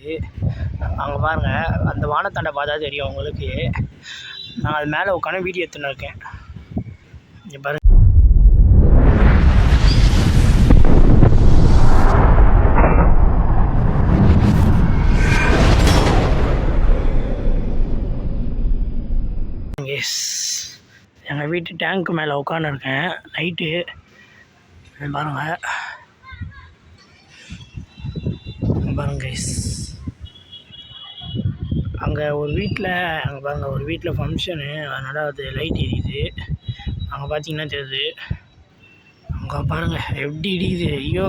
தெரியுது. அங்கே பாருங்கள், அந்த வானத்தாண்டை பார்த்தா தெரியும் உங்களுக்கு. நான் அது மேலே உட்காந்து வீடியோ எடுத்துன்னு இருக்கேன். இங்கே பாருங்கள். எங்கள் வீட்டு டேங்க்கு மேலே உட்காந்துருக்கேன் நைட்டு. பாருங்கள் பாருங்க கைஸ், அங்கே ஒரு வீட்டில் பாருங்கள், ஒரு வீட்டில் ஃபங்க்ஷனு, அதனால் அது லைட் எரியுது. அங்கே பார்த்தீங்கன்னா தெரியுது. அங்கே பாருங்கள் எப்படி இடிக்குது. ஐயோ,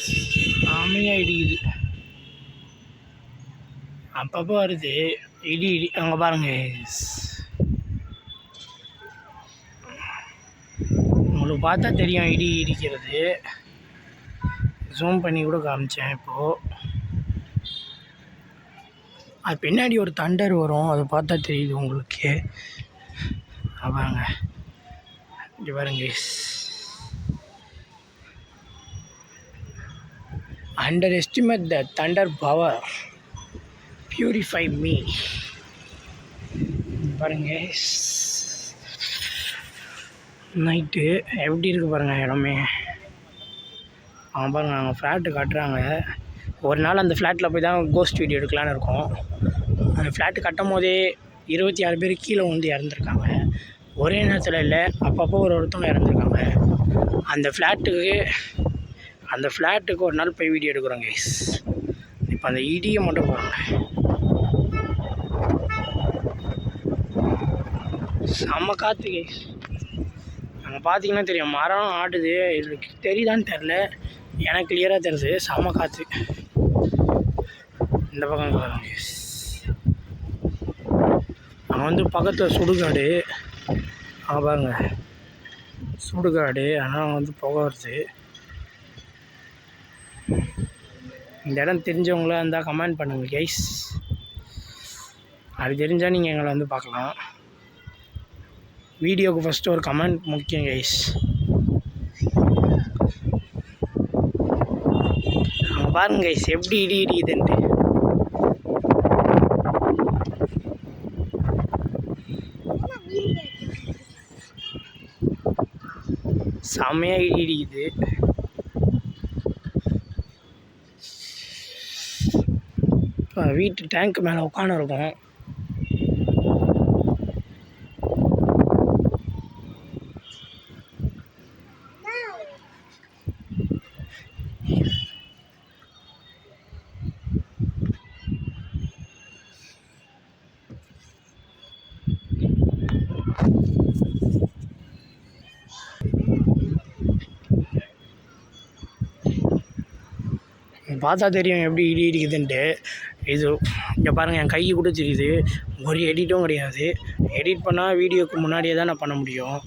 செமையாக இடிக்குது. அப்பப்போ வருது இடி. அங்கே பாருங்கள், உங்களுக்கு பார்த்தா தெரியும் இடி இடிக்கிறது. ஜூம் பண்ணி கூட காமிச்சேன் இப்போது. அது பின்னாடி ஒரு தண்டர் வரும், அதை பார்த்தா தெரியுது உங்களுக்கு. பாருங்க, இங்கே பாருங்க. அண்டர் எஸ்டிமேட் த தண்டர் பவர், பியூரிஃபை மீ. பாருங்க நைட்டு எப்படி இருக்குது பாருங்கள் இடமே. பாருங்கள், நாங்கள் ஃப்ளாட்டு காட்டுறாங்க. ஒரு நாள் அந்த ஃப்ளாட்டில் போய் தான் கோஸ்ட் வீடியோ எடுக்கலான்னு இருக்கோம். அந்த ஃப்ளாட்டு கட்டும் போதே 26 பேர் கீழே வந்து இறந்துருக்காங்க. ஒரே நேரத்தில் இல்லை, அப்பப்போ ஒருத்தவங்க இறந்துருக்காங்க. அந்த ஃப்ளாட்டுக்கு ஒரு நாள் போய் வீடியோ எடுக்கிறோம் கைஸ். இப்போ அந்த இடியை மட்டும் பாருங்கள், செம்ம காற்று கைஸ். அங்கே பார்த்தீங்கன்னா தெரியும், மரம் ஆடுது. இது தெரியுதான்னு தெரில, எனக்கு கிளியராக தெரியுது. செம்ம காற்று. இந்த பக்கம் பாருங்க, அங்கே வந்து பக்கத்தில் சுடுகாடு. அங்கே பாருங்க சுடுகாடு, ஆனால் அங்கே வந்து புகை வருது. இந்த இடம் தெரிஞ்சவங்களாக இருந்தால் கமெண்ட் பண்ணுங்கள் கைஸ். அது தெரிஞ்சால் நீங்கள் எங்களை வந்து பார்க்கலாம். வீடியோவுக்கு ஃபஸ்ட்டு ஒரு கமெண்ட் முக்கியம் கைஸ். அங்கே பாருங்க கைஸ் எப்படி இடிக்குதுன்ட்டு. செம்மையாக இடிக்குது. இப்போ வீட்டு டேங்க் மேலே உட்காந்துருக்கோம். பார்த்தா தெரியும் எப்படி இடிக்குதுன்ட்டு. இது இங்கே பாருங்கள், என் கை கூட தெரியுது. ஒரு எடிட்டும் கிடையாது. எடிட் பண்ணால் வீடியோக்கு முன்னாடியே தான் நான் பண்ண முடியும்.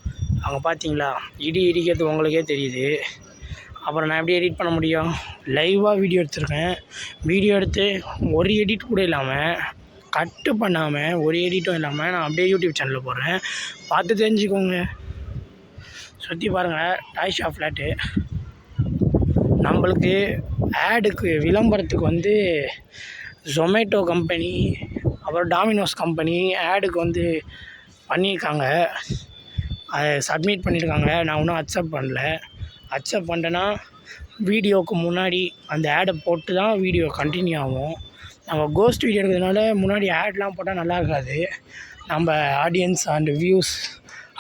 அங்கே பார்த்தீங்களா இடிக்கிறது உங்களுக்கே தெரியுது. அப்புறம் நான் எப்படி எடிட் பண்ண முடியும்? லைவாக வீடியோ எடுத்திருக்கேன். வீடியோ எடுத்து ஒரு எடிட் கூட இல்லாமல், கட்டு பண்ணாமல், ஒரு எடிட்டும் இல்லாமல் நான் அப்படியே யூடியூப் சேனலில் போடுறேன். பார்த்து தெரிஞ்சுக்கோங்க. சுற்றி பாருங்கள், டாய் ஷாப் ஃப்ளாட்டு. நம்மளுக்கு ஆடுக்கு விளம்பரத்துக்கு வந்து ஜொமேட்டோ கம்பெனி, அப்புறம் டாமினோஸ் கம்பெனி ஆடுக்கு வந்து பண்ணியிருக்காங்க. அதை சப்மிட் பண்ணியிருக்காங்க. நான் இன்னும் அக்செப்ட் பண்ணல. அக்செப்ட் பண்ணிட்டேன்னா வீடியோவுக்கு முன்னாடி அந்த ஆடை போட்டு தான் வீடியோ கண்டினியூ ஆகும். நம்ம கோஸ்ட் வீடியோ எடுக்கிறதுனால முன்னாடி ஆட்லாம் போட்டால் நல்லா இருக்காது. நம்ம ஆடியன்ஸ் அண்டு வியூஸ்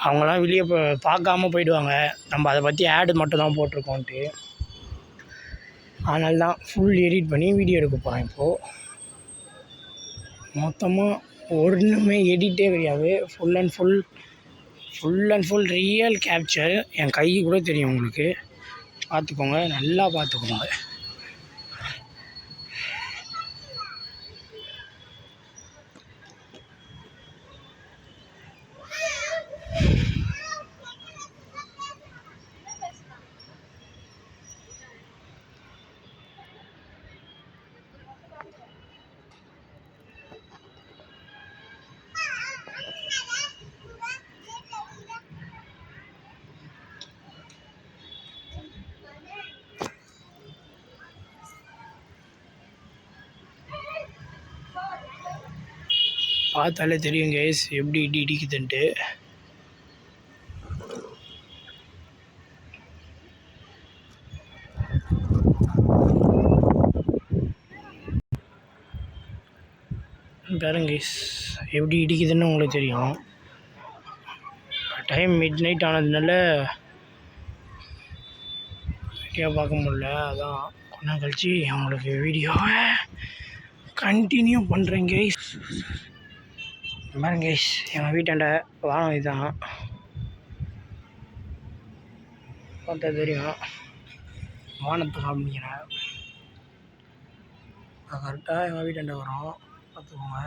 அவங்களாம் வெளியே பார்க்காம போயிடுவாங்க, நம்ம அதை பற்றி ஆடு மட்டும் தான் போட்டிருக்கோன்ட்டு. அதனால தான் ஃபுல் எடிட் பண்ணி வீடியோ எடுக்க போகிறேன். இப்போது மொத்தமாக ஒன்றுமே எடிட்டே கிடையாது. Full and full real capture. என் கை கூட தெரியும் உங்களுக்கு. பார்த்துக்கோங்க, நல்லா பார்த்துக்கோங்க. பார்த்தாலே தெரியும் கைஸ் எப்படி இடி இடிக்குதுன்ட்டு. பாருங்க கைஸ் எப்படி இடிக்குதுன்னு உங்களுக்கு தெரியும். டைம் மிட் நைட் ஆனதுனால வீடியோ பார்க்க முடியல. அதான் கொஞ்ச நாள் கழிச்சு அவங்களுக்கு வீடியோவை கண்டினியூ பண்ணுறேன் கைஸ். பாருங்க கைஸ் எங்கள் வீட்டாண்ட வானம் இதுதான் பார்த்தா தெரியும். வானத்தை காமிக்கிறேன். கரெக்டாக எங்கள் வீட்டாண்ட வரும் பார்த்துக்கோங்க.